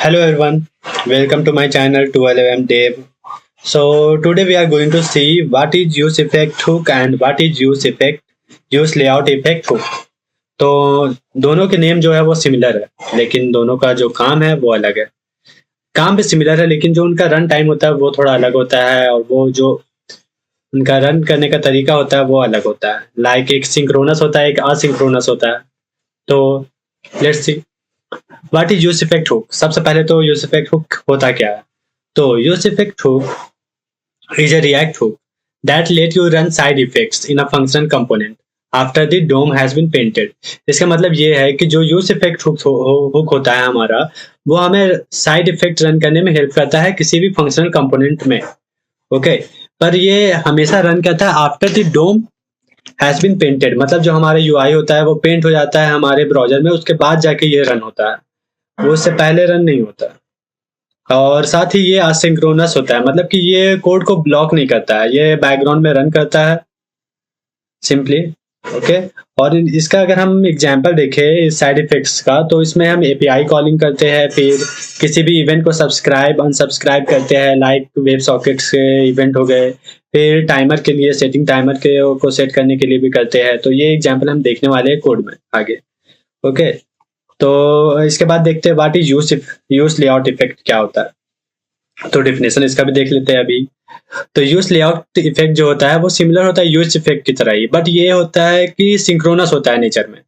Hello everyone, welcome to my channel 12M Dev. So today we are going to see what is use effect hook and what is use layout effect hook. तो दोनों के name जो है वो similar है, लेकिन दोनों का जो काम है वो अलग है। काम भी सिमिलर है, लेकिन जो उनका रन टाइम होता है वो थोड़ा अलग होता है, और वो जो उनका रन करने का तरीका होता है वो अलग होता है। लाइक एक सिंक्रोनस होता है, एक असिंक्रोनस होता है। तो let's see what is use effect hook. सबसे पहले तो यूज इफेक्ट हुक होता क्या है। तो use effect hook is a react hook that let you run side effects in a function component after the DOM has been painted। इसका मतलब ये है कि जो यूज इफेक्ट हुक होता है हमारा, वो हमें साइड इफेक्ट रन करने में हेल्प करता है किसी भी फंक्शनल कंपोनेंट में। ओके, पर ये हमेशा रन करता है after the DOM has been painted. मतलब जो हमारा यूआई होता है वो पेंट हो जाता है हमारे ब्राउजर में, उसके बाद जाके ये रन होता है, वो उससे पहले रन नहीं होता। और साथ ही ये असिंक्रोनस होता है, मतलब कि ये कोड को ब्लॉक नहीं करता है, ये बैकग्राउंड में रन करता है सिंपली। ओके, और इसका अगर हम एग्जांपल देखें इस साइड इफेक्ट्स का, तो इसमें हम एपीआई कॉलिंग करते हैं, फिर किसी भी इवेंट को सब्सक्राइब अनसब्सक्राइब करते हैं, लाइक वेब सॉकेट्स के इवेंट हो गए, फिर टाइमर के लिए सेटिंग टाइमर के को सेट करने के लिए भी करते हैं। तो ये एग्जांपल हम देखने वाले हैं कोड में आगे। ओके, तो इसके बाद देखते हैं what is use layout effect क्या होता है। तो डेफिनेशन इसका भी देख लेते हैं अभी। तो यूज लेआउट इफेक्ट जो होता है वो सिमिलर होता है यूज इफेक्ट की तरह ही, बट ये होता है कि सिंक्रोनस होता है नेचर में।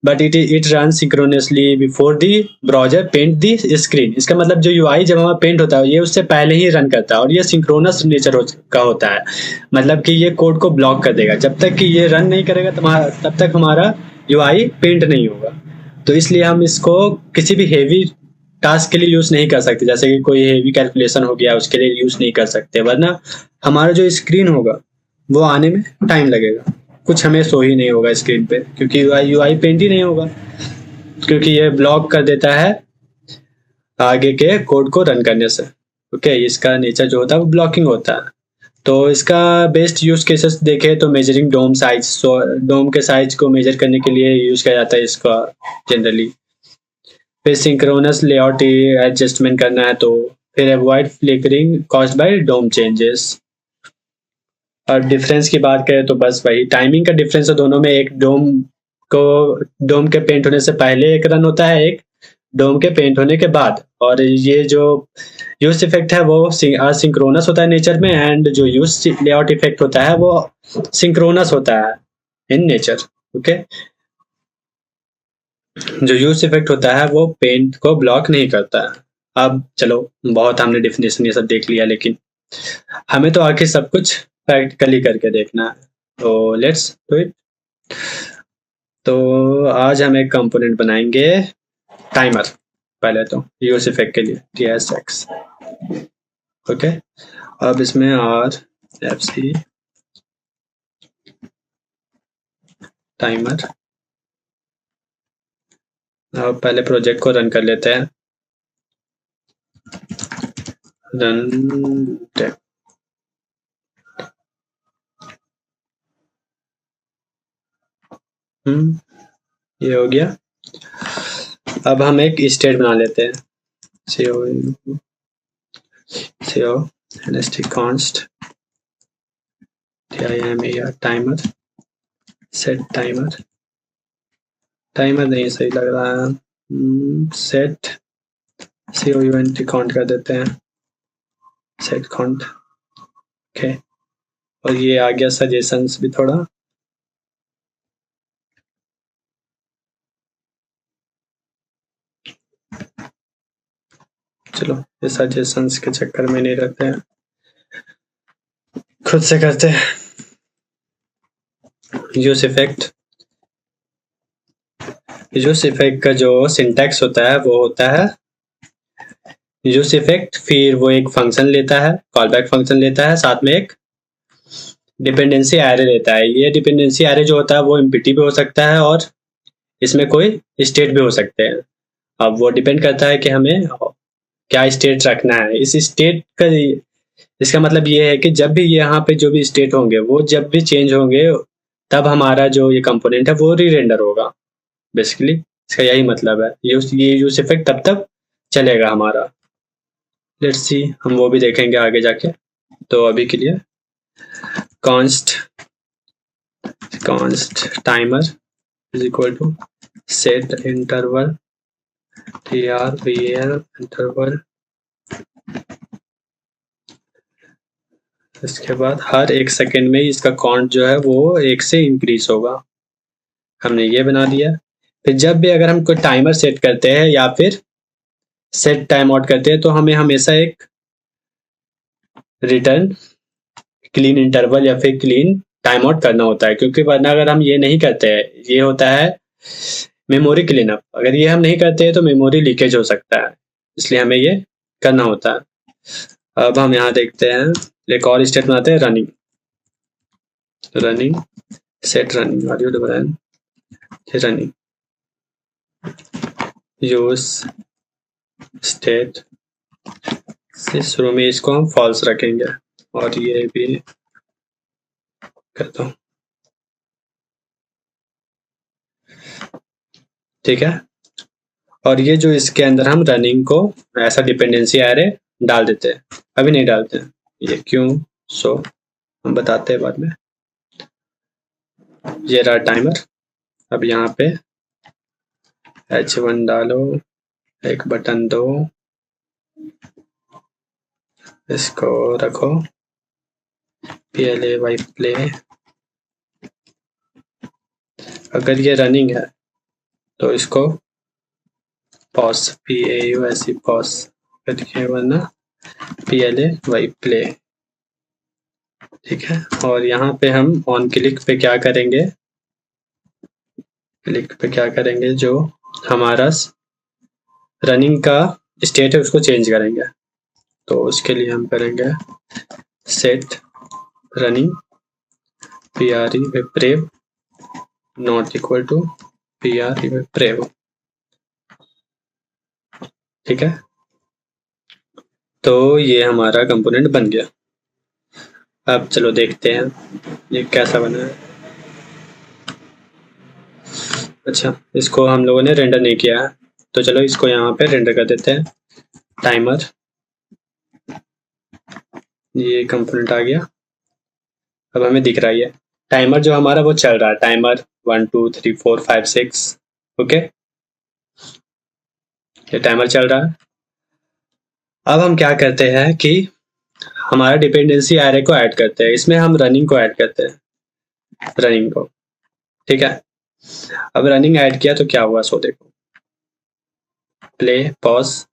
But it run synchronously before the browser paint the screen. इसका मतलब जो यूआई जब हमारा पेंट होता है ये उससे पहले ही रन करता है, और ये सिंक्रोनस नेचर का होता है। मतलब कि ये कोड को ब्लॉक कर देगा, जब तक कि ये रन नहीं करेगा तब तक हमारा यूआई पेंट नहीं होगा। तो इसलिए हम इसको किसी भी हेवी टास्क के लिए यूज नहीं कर सकते, जैसे कि कोई हेवी कैलकुलेशन हो गया उसके लिए यूज नहीं कर सकते, वरना हमारा जो स्क्रीन होगा वो आने में टाइम लगेगा, कुछ हमें शो ही नहीं होगा स्क्रीन पे, क्योंकि यूआई पेंट ही नहीं होगा, क्योंकि ये ब्लॉक कर देता है आगे के कोड को रन करने से। ओके, इसका नेचर जो होता है वो ब्लॉकिंग होता है। तो इसका बेस्ट यूज केसेस देखें तो मेजरिंग डोम साइज। सो डोम के साइज को मेजर करने के लिए यूज किया जाता है इसका जनरली। फिर सिंक्रोनस लेआउट एडजस्टमेंट करना है तो फिर avoid flickering caused by DOM changes. और डिफरेंस की बात करें तो बस वही टाइमिंग का डिफरेंस है दोनों में। एक डोम के पेंट होने से पहले एक रन होता है, एक डोम के पेंट होने के बाद। और ये जो यूज इफेक्ट है वो सिंक्रोनस होता है नेचर में, एंड जो यूज लेआउट इफेक्ट होता है वो सिंक्रोनस होता है इन नेचर। ओके, जो यूज इफेक्ट होता है वो पेंट को ब्लॉक नहीं करता है। अब चलो, बहुत हमने डेफिनेशन ये सब देख लिया, लेकिन हमें तो आखिर सब कुछ प्रैक्टिकली करके देखना है। तो लेट्स डू इट। तो आज हम एक कंपोनेंट बनाएंगे टाइमर। पहले तो यूज इफेक्ट के लिए TSX। ओके, अब इसमें RFC टाइमर। अब पहले प्रोजेक्ट को रन कर लेते हैं। रन ये हो गया। अब हम एक स्टेट बना लेते हैं। CO const timer set timer नहीं सही लग रहा है, सेट count कर देते हैं, सेट काउंट। ओके, और ये आ गया सजेशंस भी थोड़ा। चलो, ये सजेशंस के चक्कर में नहीं रहते हैं, खुद से करते हैं। यूज इफेक्ट का जो सिंटैक्स होता है वो होता है यूज इफेक्ट, फिर वो एक फंक्शन लेता है, कॉल बैक फंक्शन लेता है, साथ में एक डिपेंडेंसी एरे लेता है। ये डिपेंडेंसी एरे जो होता है वो एम्प्टी भी हो सकता है, और इसमें कोई स्टेट भी हो सकते हैं। अब वो डिपेंड करता है कि हमें क्या स्टेट रखना है। इस स्टेट का इसका मतलब ये है कि जब भी यहाँ पे जो भी स्टेट होंगे वो जब भी चेंज होंगे, तब हमारा जो ये कंपोनेंट है वो री रेंडर होगा। बेसिकली इसका यही मतलब है। ये यूज इफेक्ट तब तक चलेगा हमारा। लेट्स सी, हम वो भी देखेंगे आगे जाके। तो अभी के लिए const timer is equal to set interval trval interval। इसके बाद हर 1 सेकेंड में इसका काउंट जो है वो 1 से इंक्रीज होगा। हमने ये बना दिया। फिर जब भी अगर हम कोई टाइमर सेट करते हैं या फिर सेट टाइम आउट करते हैं तो हमें हमेशा एक रिटर्न क्लीन इंटरवल या फिर क्लीन टाइम आउट करना होता है, क्योंकि वरना अगर हम ये नहीं करते हैं, ये होता है मेमोरी क्लीनअप। अगर ये हम नहीं करते हैं तो मेमोरी लीकेज हो सकता है, इसलिए हमें ये करना होता है। अब हम यहाँ देखते हैं, एक और स्टेट बनाते हैं, running set running running use state से शुरू में इसको हम फॉल्स रखेंगे और ये भी कर दो, ठीक है। और ये जो इसके अंदर हम रनिंग को ऐसा डिपेंडेंसी एरे डाल देते हैं, अभी नहीं डालते हैं, ये क्यों सो हम बताते हैं बाद में। ये रहा टाइमर। अब यहाँ पे H1 डालो, एक बटन दो, इसको रखो PLA by प्ले। अगर ये रनिंग है तो इसको पॉज PAU ऐसी पॉज करके, वरना PLA by प्ले, ठीक है। और यहाँ पे हम ऑन क्लिक पे क्या करेंगे, जो हमारा रनिंग का स्टेट है उसको चेंज करेंगे। तो उसके लिए हम करेंगे set running PRE by prev not equal to PRE by prev, ठीक है। तो ये हमारा कंपोनेंट बन गया। अब चलो देखते हैं ये कैसा बना है। अच्छा, इसको हम लोगों ने रेंडर नहीं किया है, तो चलो इसको यहाँ पे रेंडर कर देते हैं। टाइमर, ये कंपोनेंट आ गया। अब हमें दिख रहा है टाइमर जो हमारा वो चल रहा है, टाइमर 1 2 3 4 5 6, ओके, ये टाइमर चल रहा है। अब हम क्या करते हैं कि हमारा डिपेंडेंसी एरे को ऐड करते हैं, इसमें हम रनिंग को ऐड करते हैं, रनिंग को, ठीक है। अब रनिंग ऐड किया तो क्या हुआ, सो देखो, प्ले पॉज,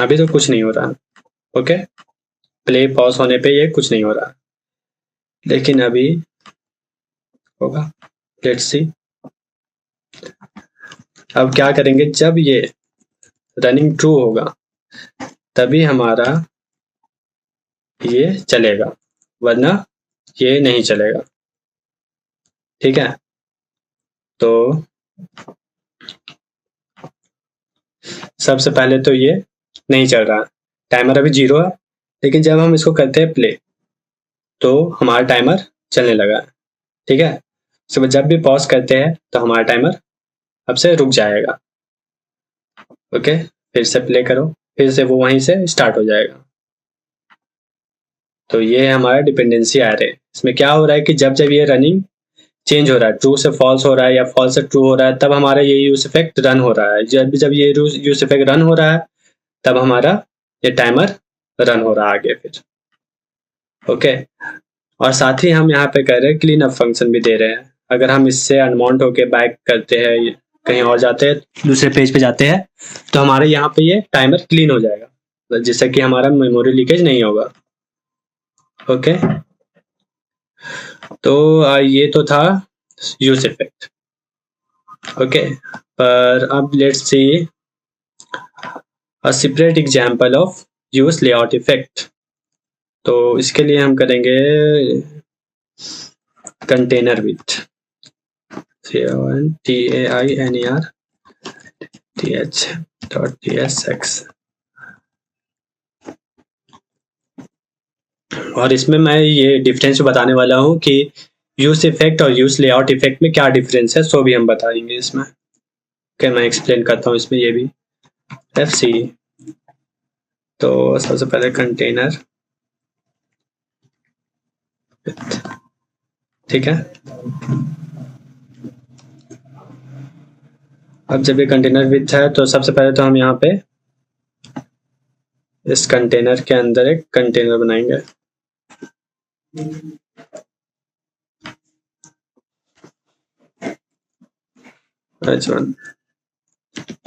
अभी तो कुछ नहीं हो रहा, ओके। प्ले पॉज होने पे ये कुछ नहीं हो रहा, लेकिन अभी होगा। Let's see. अब क्या करेंगे, जब ये रनिंग ट्रू होगा तभी हमारा ये चलेगा, वरना ये नहीं चलेगा, ठीक है। तो सबसे पहले तो ये नहीं चल रहा, टाइमर अभी 0 है, लेकिन जब हम इसको करते हैं प्ले तो हमारा टाइमर चलने लगा, ठीक है। तो जब भी पॉज करते हैं तो हमारा टाइमर अब से रुक जाएगा, ओके। फिर से प्ले करो, फिर से वो वहीं से स्टार्ट हो जाएगा। तो ये है हमारा डिपेंडेंसी एरे। इसमें क्या हो रहा है कि जब जब ये रनिंग चेंज हो रहा है, ट्रू से फॉल्स हो रहा है या फॉल्स से ट्रू हो रहा है, तब हमारा ये यूज इफेक्ट रन हो रहा है। जब ये यूज इफेक्ट रन हो रहा है तब हमारा ये टाइमर रन हो रहा है आगे फिर, ओके। और साथ ही हम यहाँ पे कर रहे हैं क्लीन अप फंक्शन भी दे रहे हैं। अगर हम इससे अनमाउंट होके बैक करते हैं, कहीं और जाते हैं, दूसरे पेज पे जाते हैं, तो हमारे यहाँ पे ये टाइमर क्लीन हो जाएगा, जिससे कि हमारा मेमोरी लीकेज नहीं होगा, ओके। तो ये तो था यूज इफेक्ट, ओके। पर अब let's see a separate example of use layout effect. तो इसके लिए हम करेंगे कंटेनर विथ TAINER TH.tsx, और इसमें मैं ये डिफरेंस बताने वाला हूँ कि यूज इफेक्ट और यूज लेआउट इफेक्ट में क्या डिफरेंस है सो भी हम बताएंगे इसमें। ओके, मैं एक्सप्लेन करता हूँ इसमें ये भी। FC, तो सबसे पहले कंटेनर, ठीक है। अब जब ये कंटेनर विथ है तो सबसे पहले तो हम यहाँ पे इस कंटेनर के अंदर एक कंटेनर बनाएंगे। H1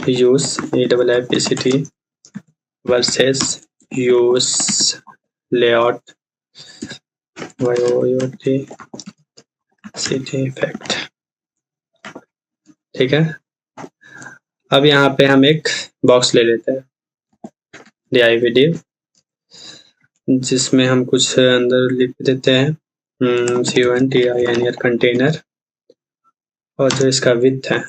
use AFFCT versus use layout YOT city effect, ठीक है। अब यहाँ पे हम एक बॉक्स ले लेते हैं div, जिसमें हम कुछ अंदर लिख देते हैं CONTINR कंटेनर, और जो इसका विथ है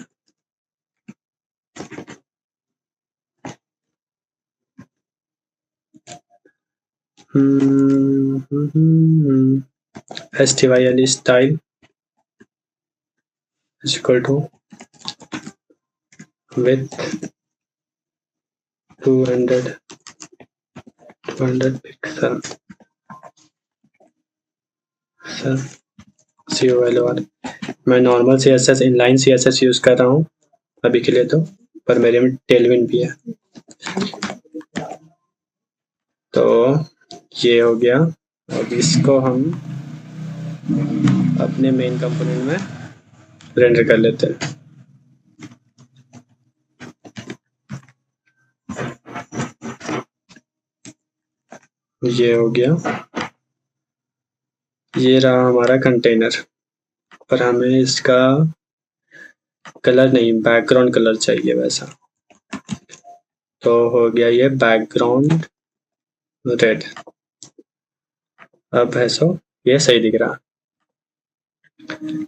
STYL style is equal to with 200 pixel COLOR। मैं normal CSS inline CSS use कर रहा हूँ अभी के लिए, तो पर मेरे में टेलविन भी है। तो ये हो गया। अब इसको हम अपने मेन कंपोनेंट में रेंडर कर लेते हैं। ये हो गया, ये रहा हमारा कंटेनर, पर हमें इसका कलर नहीं, बैकग्राउंड कलर चाहिए वैसा। तो हो गया ये बैकग्राउंड रेड। अब है सो ये सही दिख रहा,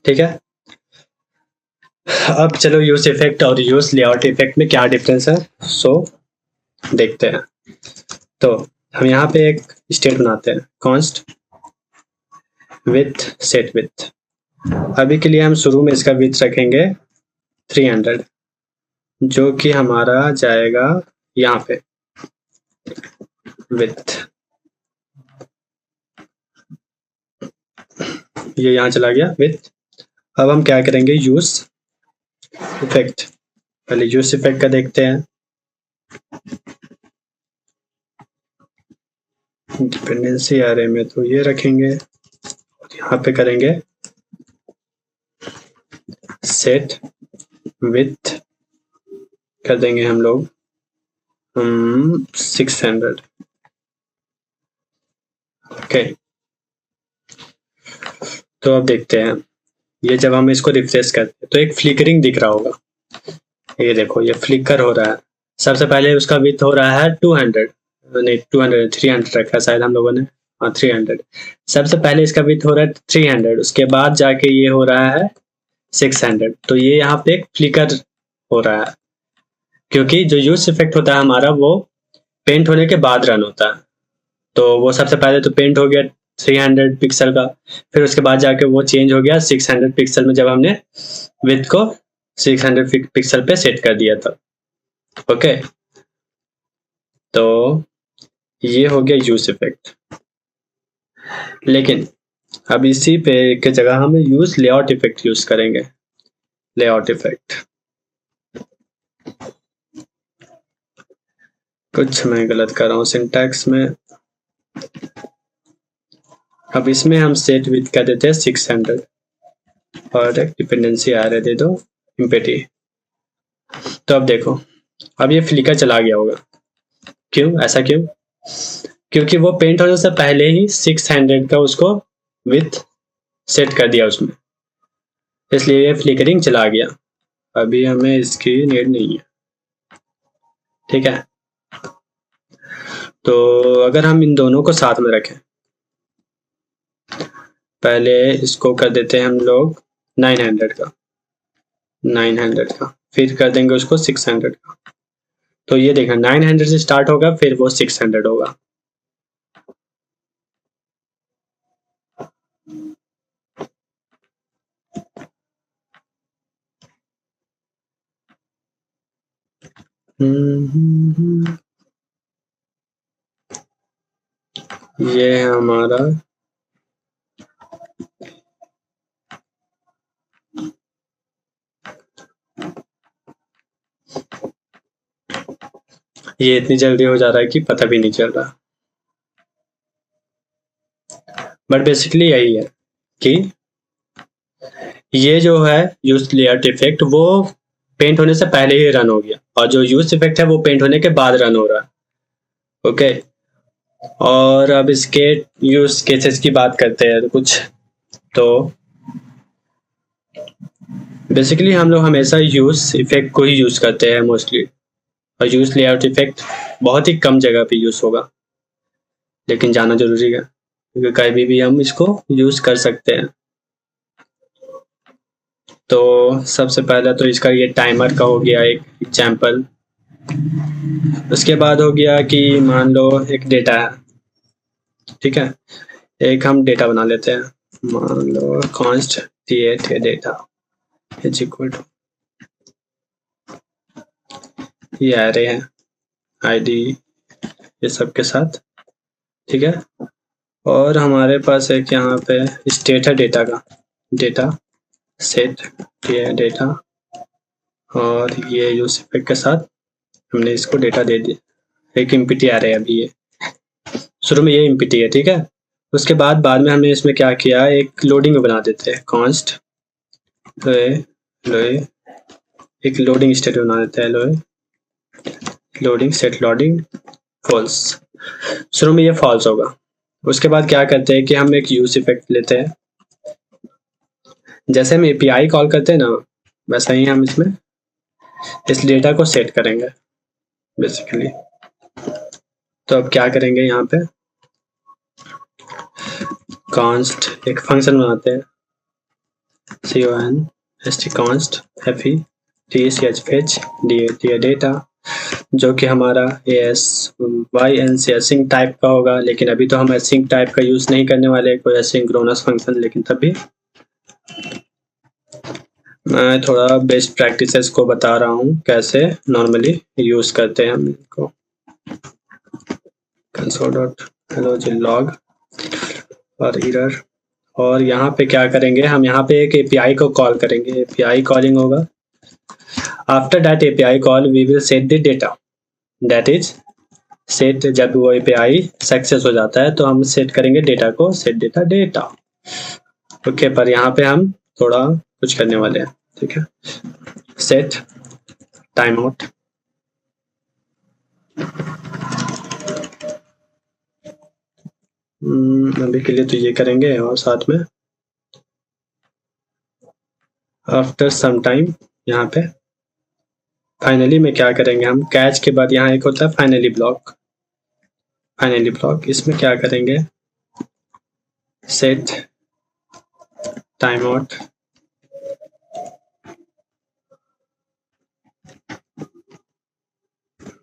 ठीक है। अब चलो यूज इफेक्ट और यूज लेआउट इफेक्ट में क्या डिफरेंस है सो देखते हैं। तो हम यहाँ पे एक स्टेट बनाते हैं कॉन्स्ट विथ सेट विथ। अभी के लिए हम शुरू में इसका विथ रखेंगे 300, जो कि हमारा जाएगा यहाँ पे विथ, ये यहाँ चला गया विथ। अब हम क्या करेंगे, यूज इफेक्ट। पहले यूज इफेक्ट का देखते हैं। डिपेंडेंसी एरे में तो ये रखेंगे, और यहाँ पे करेंगे सेट विथ, कर देंगे हम लोग 600। ओके, तो अब देखते हैं, ये जब हम इसको रिफ्रेश करते हैं तो एक फ्लिकरिंग दिख रहा होगा। ये देखो, ये फ्लिकर हो रहा है। सबसे पहले उसका विथ हो रहा है 200, नहीं 200 300 रखा शायद हम लोगों ने, हाँ 300। सबसे पहले इसका विथ हो रहा है 300, उसके बाद जाके ये हो रहा है 600। तो ये यहाँ पे एक फ्लिकर हो रहा है, क्योंकि जो यूज इफेक्ट होता है हमारा वो पेंट होने के बाद रन होता है। तो वो सबसे पहले तो पेंट हो गया 300 पिक्सल का, फिर उसके बाद जाके वो चेंज हो गया 600 पिक्सल में, जब हमने विथ को 600 पिक्सल पे सेट कर दिया था। ओके, तो ये हो गया यूज इफेक्ट। लेकिन अब इसी पे के जगह हम यूज लेआउट इफेक्ट यूज करेंगे। लेआउट इफेक्ट कुछ मैं गलत कर रहा हूँ सिंटैक्स में। अब इसमें हम सेट विथ कर देते हैं 600 और एक डिपेंडेंसी आ रहे दे दो इम्पेटी। तो अब देखो, अब ये फ्लिकर चला गया होगा। क्यों, ऐसा क्यों? क्योंकि वो पेंट होने से पहले ही 600 का उसको विथ सेट कर दिया उसमें, इसलिए ये फ्लिकरिंग चला गया। अभी हमें इसकी नीड नहीं है, ठीक है। तो अगर हम इन दोनों को साथ में रखें, पहले इसको कर देते हैं हम लोग 900 का, 900 का, फिर कर देंगे उसको 600 का। तो ये देखा 900 से स्टार्ट होगा, फिर वो 600 होगा। ये है हमारा ये इतनी जल्दी हो जा रहा है कि पता भी नहीं चल रहा, बट बेसिकली यही है कि ये जो है यूज लेआउट इफेक्ट वो पेंट होने से पहले ही रन हो गया, और जो यूज इफेक्ट है वो पेंट होने के बाद रन हो रहा है। ओके, और अब इसके यूज केसेस की बात करते हैं कुछ। तो बेसिकली हम लोग हमेशा यूज इफेक्ट को ही यूज करते हैं मोस्टली, और यूज लेआउट इफेक्ट बहुत ही कम जगह पे यूज होगा, लेकिन जाना जरूरी है क्योंकि कभी भी हम इसको यूज कर सकते हैं। तो सबसे पहले तो इसका ये टाइमर का हो गया एक एग्जाम्पल। उसके बाद हो गया कि मान लो एक डेटा है, ठीक है, एक हम डेटा बना लेते हैं, मान लो const create data is equal to, ये एरे है आईडी ये सब के साथ, ठीक है, और हमारे पास एक यहाँ पे स्टेट है डेटा का, डेटा सेट ये डेटा, और ये यूज इफेक्ट के साथ हमने इसको डेटा दे दिया, एक एम्प्टी एरे है अभी, ये शुरू में ये एम्प्टी है, ठीक है। उसके बाद में हमने इसमें क्या किया, एक लोडिंग बना देते हैं, कॉन्स्ट लोए एक लोडिंग स्टेट बना देते हैं, लोए लोडिंग सेट लोडिंग फॉल्स, शुरू में ये फॉल्स होगा। उसके बाद क्या करते हैं कि हम एक यूज इफेक्ट लेते हैं, जैसे हम एपीआई कॉल करते हैं ना, वैसा ही हम इसमें इस डेटा को सेट करेंगे बेसिकली। तो अब क्या करेंगे, यहाँ पे कॉन्स्ट एक फंक्शन बनाते हैं, const कॉन्स्ट fe tch दिए डेटा, जो कि हमारा async टाइप का होगा, लेकिन अभी तो हम async टाइप का यूज नहीं करने वाले, कोई asynchronous फंक्शन, लेकिन तब भी मैं थोड़ा बेस्ट प्रैक्टिसेस को बता रहा हूँ कैसे नॉर्मली यूज करते हैं हम इनको। console.log और एरर, और यहाँ पे क्या करेंगे, हम यहाँ पे एक एपीआई को कॉल करेंगे, एपीआई कॉलिंग होगा। After that API call we will set the data, that is set, जब वो एपीआई सक्सेस हो जाता है तो हम सेट करेंगे डेटा को, सेट डेटा। ओके, पर यहाँ पे हम थोड़ा कुछ करने वाले हैं, ठीक है, सेट टाइम आउट, अभी के लिए तो ये करेंगे, और साथ में आफ्टर सम टाइम यहाँ पे फाइनली में क्या करेंगे, हम कैच के बाद यहाँ एक होता है फाइनली ब्लॉक, इसमें क्या करेंगे, सेट टाइम आउट,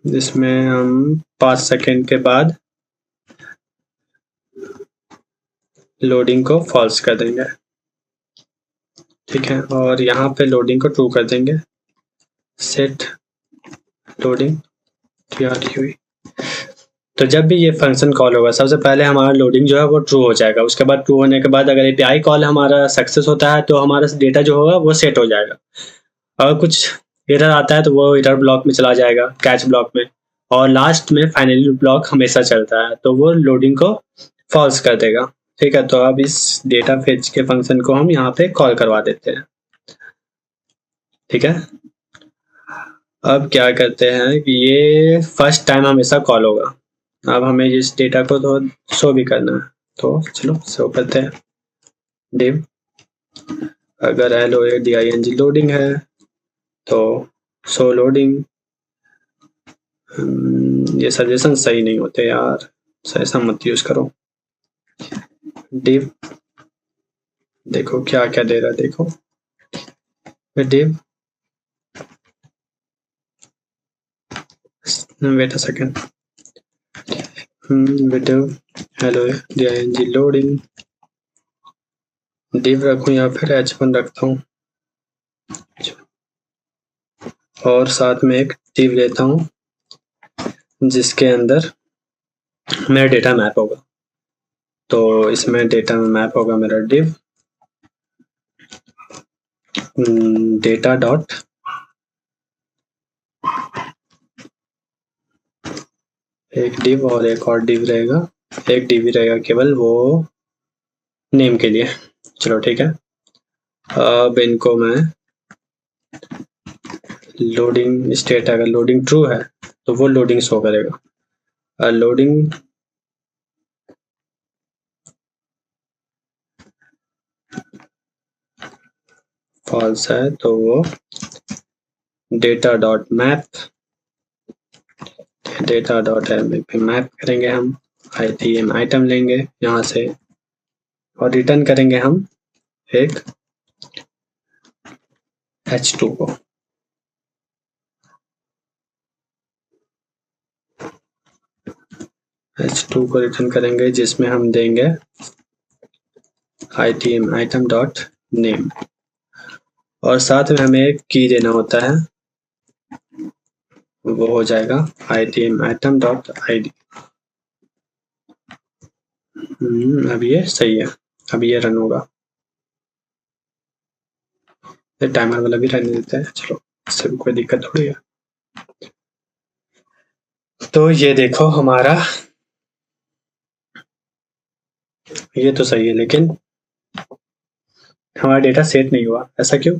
जिसमें हम 5 सेकेंड के बाद लोडिंग को फॉल्स कर देंगे, ठीक है, और यहाँ पे लोडिंग को ट्रू कर देंगे, सेट लोडिंग TRUE। तो जब भी ये फंक्शन कॉल होगा, सबसे पहले हमारा लोडिंग जो है वो ट्रू हो जाएगा, उसके बाद ट्रू होने के बाद अगर एपीआई कॉल हमारा सक्सेस होता है तो हमारा डेटा जो होगा वो सेट हो जाएगा, अगर कुछ एरर आता है तो वो एरर ब्लॉक में चला जाएगा, कैच ब्लॉक में, और लास्ट में फाइनली ब्लॉक हमेशा चलता है, तो वो लोडिंग को फॉल्स कर देगा, ठीक है। तो अब इस डेटा फेच के फंक्शन को हम यहाँ पे कॉल करवा देते हैं, ठीक है। अब क्या करते हैं कि ये फर्स्ट टाइम हमेशा कॉल होगा, अब हमें इस डेटा को तो शो भी करना है, तो चलो शो करते हैं, div अगर LOADING लोडिंग है तो शो लोडिंग, ये सजेशन सही नहीं होते यार, ऐसा मत यूज करो। div देखो क्या क्या दे रहा है, देखो div wait a second, LOADING loading, div रखूं या फिर h1 रखता हूँ, और साथ में एक div लेता हूँ जिसके अंदर मेरा डेटा मैप होगा। तो इसमें डेटा में मैप होगा मेरा div डेटा डॉट एक div और एक और div रहेगा, एक div रहेगा केवल वो नेम के लिए। चलो ठीक है, अब इनको मैं लोडिंग स्टेट, अगर लोडिंग ट्रू है तो वो लोडिंग शो करेगा, लोडिंग फॉल्स है तो वो डेटा डॉट मैप मैप करेंगे हम, ITM आइटम लेंगे यहाँ से और रिटर्न करेंगे हम एक H2 को। H2 को रिटर्न करेंगे जिसमें हम देंगे ITM आइटम डॉट नेम और साथ में हमें एक की देना होता है, वो हो जाएगा ITM आइटम डॉट ID। अब ये सही है, अब ये रन होगा, टाइमर वाला भी रहने देता है। चलो इससे कोई दिक्कत थोड़ी है। तो ये देखो हमारा ये तो सही है, लेकिन हमारा डेटा सेट नहीं हुआ, ऐसा क्यों?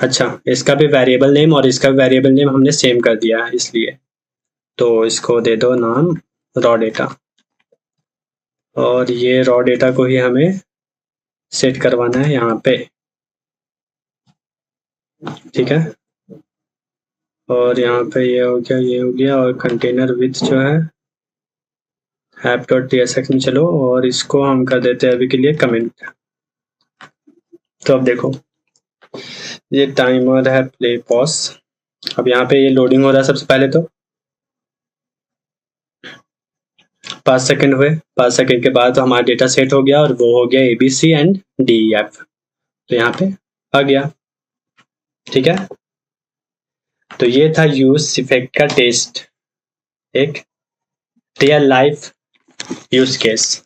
अच्छा, इसका भी वेरिएबल नेम और इसका भी वेरिएबल नेम हमने सेम कर दिया है इसलिए। तो इसको दे दो नाम रॉ डेटा और ये रॉ डेटा को ही हमें सेट करवाना है यहाँ पे, ठीक है। और यहाँ पे ये हो गया, ये हो गया, और कंटेनर विथ जो है app.tsx में चलो और इसको हम कर देते हैं अभी के लिए कमेंट। तो अब देखो ये टाइमर है प्ले पॉज, अब यहाँ पे ये लोडिंग हो रहा है। सबसे पहले तो 5 सेकंड हुए, 5 सेकंड के बाद तो हमारा डेटा सेट हो गया और वो हो गया ABC एंड DEF, तो यहाँ पे आ गया, ठीक है। तो ये था यूज इफेक्ट का टेस्ट, एक रियल लाइफ यूज केस।